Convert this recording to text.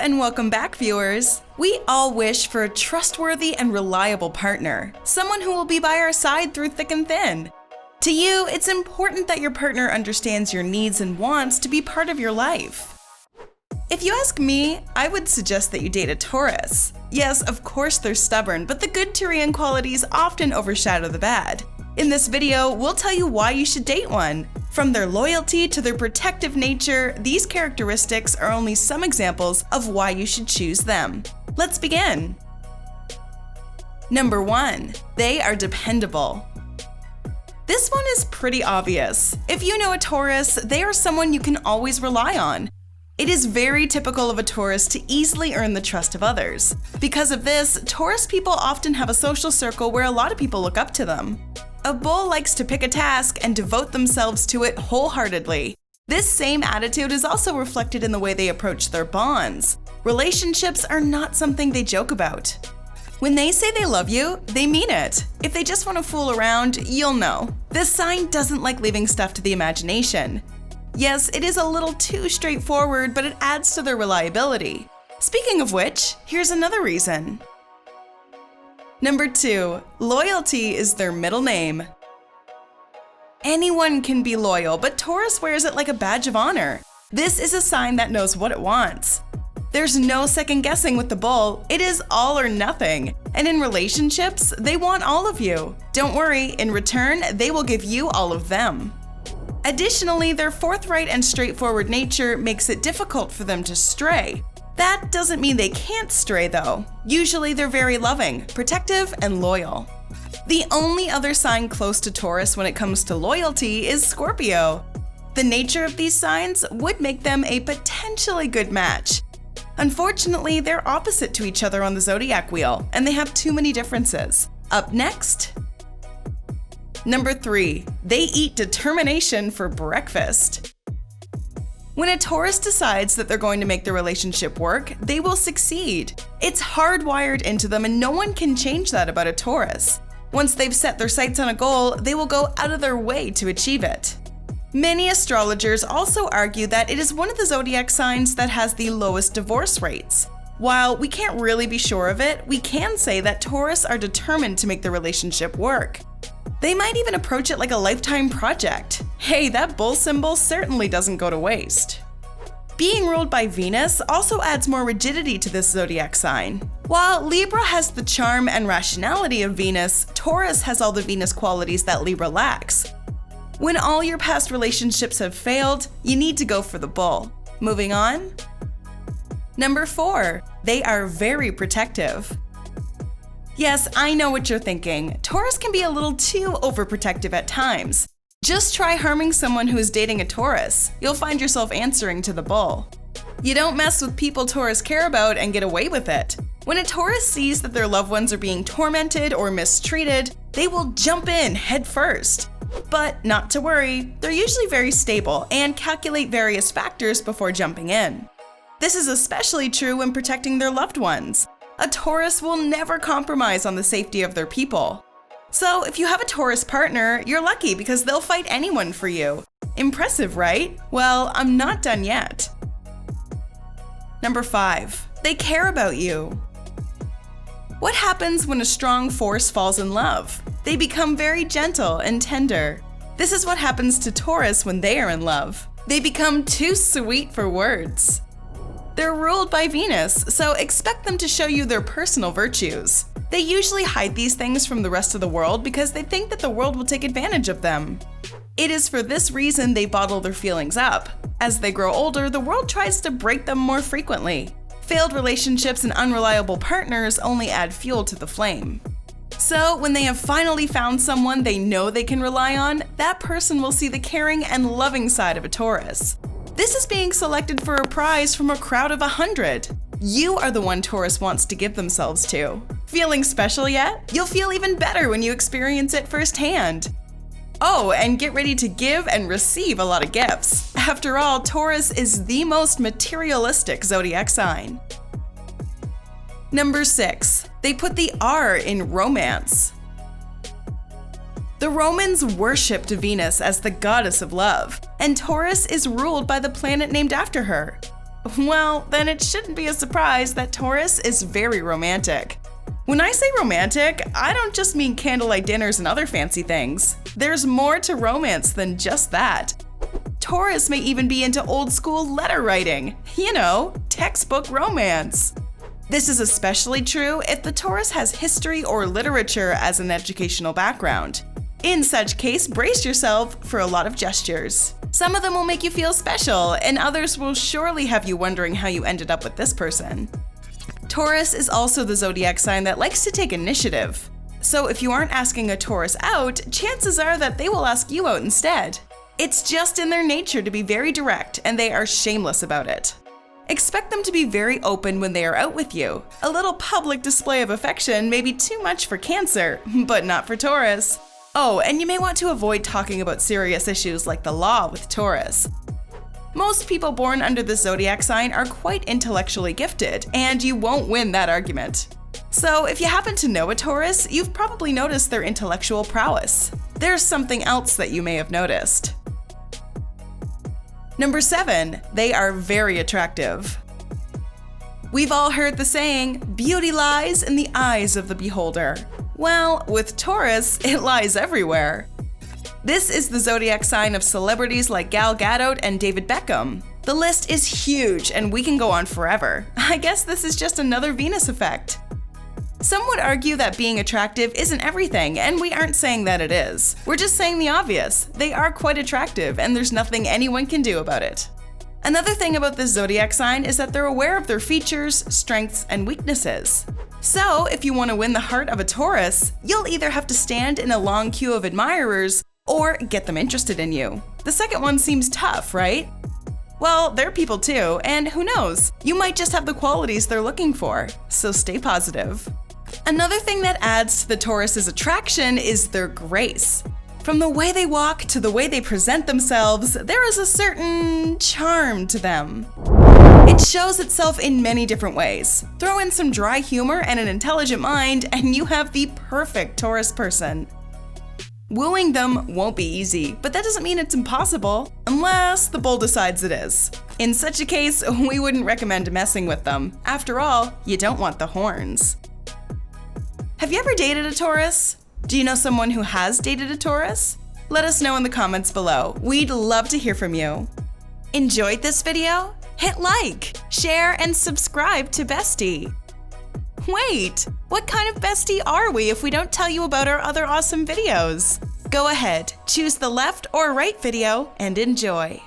and welcome back, viewers. We all wish for a trustworthy and reliable partner, someone who will be by our side through thick and thin. To you, it's important that your partner understands your needs and wants to be part of your life. If you ask me, I would suggest that you date a Taurus. Yes, of course they're stubborn, but the good Taurean qualities often overshadow the bad. In this video, we'll tell you why you should date one. From their loyalty to their protective nature, these characteristics are only some examples of why you should choose them. Let's begin. Number 1. They are dependable. This one is pretty obvious. If you know a Taurus, they are someone you can always rely on. It is very typical of a Taurus to easily earn the trust of others. Because of this, Taurus people often have a social circle where a lot of people look up to them. A bull likes to pick a task and devote themselves to it wholeheartedly. This same attitude is also reflected in the way they approach their bonds. Relationships are not something they joke about. When they say they love you, they mean it. If they just want to fool around, you'll know. This sign doesn't like leaving stuff to the imagination. Yes, it is a little too straightforward, but it adds to their reliability. Speaking of which, here's another reason. Number 2. Loyalty is their middle name. Anyone can be loyal, but Taurus wears it like a badge of honor. This is a sign that knows what it wants. There's no second guessing with the bull, it is all or nothing. And in relationships, they want all of you. Don't worry, in return, they will give you all of them. Additionally, their forthright and straightforward nature makes it difficult for them to stray. That doesn't mean they can't stray though. Usually they're very loving, protective, and loyal. The only other sign close to Taurus when it comes to loyalty is Scorpio. The nature of these signs would make them a potentially good match. Unfortunately, they're opposite to each other on the zodiac wheel, and they have too many differences. Up next, Number 3. They eat determination for breakfast. When a Taurus decides that they're going to make the relationship work, they will succeed. It's hardwired into them and no one can change that about a Taurus. Once they've set their sights on a goal, they will go out of their way to achieve it. Many astrologers also argue that it is one of the zodiac signs that has the lowest divorce rates. While we can't really be sure of it, we can say that Taurus are determined to make the relationship work. They might even approach it like a lifetime project. Hey, that bull symbol certainly doesn't go to waste. Being ruled by Venus also adds more rigidity to this zodiac sign. While Libra has the charm and rationality of Venus, Taurus has all the Venus qualities that Libra lacks. When all your past relationships have failed, you need to go for the bull. Moving on. Number 4. They are very protective. Yes, I know what you're thinking. Taurus can be a little too overprotective at times. Just try harming someone who is dating a Taurus. You'll find yourself answering to the bull. You don't mess with people Taurus care about and get away with it. When a Taurus sees that their loved ones are being tormented or mistreated, they will jump in head first. But not to worry, they're usually very stable and calculate various factors before jumping in. This is especially true when protecting their loved ones. A Taurus will never compromise on the safety of their people. So if you have a Taurus partner, you're lucky because they'll fight anyone for you. Impressive, right? Well, I'm not done yet. Number 5. They care about you. What happens when a strong force falls in love? They become very gentle and tender. This is what happens to Taurus when they are in love. They become too sweet for words. They're ruled by Venus, so expect them to show you their personal virtues. They usually hide these things from the rest of the world because they think that the world will take advantage of them. It is for this reason they bottle their feelings up. As they grow older, the world tries to break them more frequently. Failed relationships and unreliable partners only add fuel to the flame. So when they have finally found someone they know they can rely on, that person will see the caring and loving side of a Taurus. This is being selected for a prize from a crowd of 100. You are the one Taurus wants to give themselves to. Feeling special yet? You'll feel even better when you experience it firsthand. Oh, and get ready to give and receive a lot of gifts. After all, Taurus is the most materialistic zodiac sign. Number 6. They put the R in romance. The Romans worshipped Venus as the goddess of love, and Taurus is ruled by the planet named after her. Well, then it shouldn't be a surprise that Taurus is very romantic. When I say romantic, I don't just mean candlelight dinners and other fancy things. There's more to romance than just that. Taurus may even be into old school letter writing, textbook romance. This is especially true if the Taurus has history or literature as an educational background. In such case, brace yourself for a lot of gestures. Some of them will make you feel special, and others will surely have you wondering how you ended up with this person. Taurus is also the zodiac sign that likes to take initiative. So if you aren't asking a Taurus out, chances are that they will ask you out instead. It's just in their nature to be very direct, and they are shameless about it. Expect them to be very open when they are out with you. A little public display of affection may be too much for Cancer, but not for Taurus. Oh, and you may want to avoid talking about serious issues like the law with Taurus. Most people born under this zodiac sign are quite intellectually gifted, and you won't win that argument. So if you happen to know a Taurus, you've probably noticed their intellectual prowess. There's something else that you may have noticed. Number 7, they are very attractive. We've all heard the saying, beauty lies in the eyes of the beholder. Well, with Taurus, it lies everywhere. This is the zodiac sign of celebrities like Gal Gadot and David Beckham. The list is huge, and we can go on forever. I guess this is just another Venus effect. Some would argue that being attractive isn't everything, and we aren't saying that it is. We're just saying the obvious. They are quite attractive, and there's nothing anyone can do about it. Another thing about this zodiac sign is that they're aware of their features, strengths, and weaknesses. So, if you want to win the heart of a Taurus, you'll either have to stand in a long queue of admirers or get them interested in you. The second one seems tough, right? Well, they're people too, and who knows, you might just have the qualities they're looking for, so stay positive. Another thing that adds to the Taurus's attraction is their grace. From the way they walk to the way they present themselves, there is a certain charm to them. It shows itself in many different ways. Throw in some dry humor and an intelligent mind, and you have the perfect Taurus person. Wooing them won't be easy, but that doesn't mean it's impossible, unless the bull decides it is. In such a case, we wouldn't recommend messing with them. After all, you don't want the horns. Have you ever dated a Taurus? Do you know someone who has dated a Taurus? Let us know in the comments below. We'd love to hear from you. Enjoyed this video? Hit like, share, and subscribe to Bestie. Wait, what kind of bestie are we if we don't tell you about our other awesome videos? Go ahead, choose the left or right video and enjoy.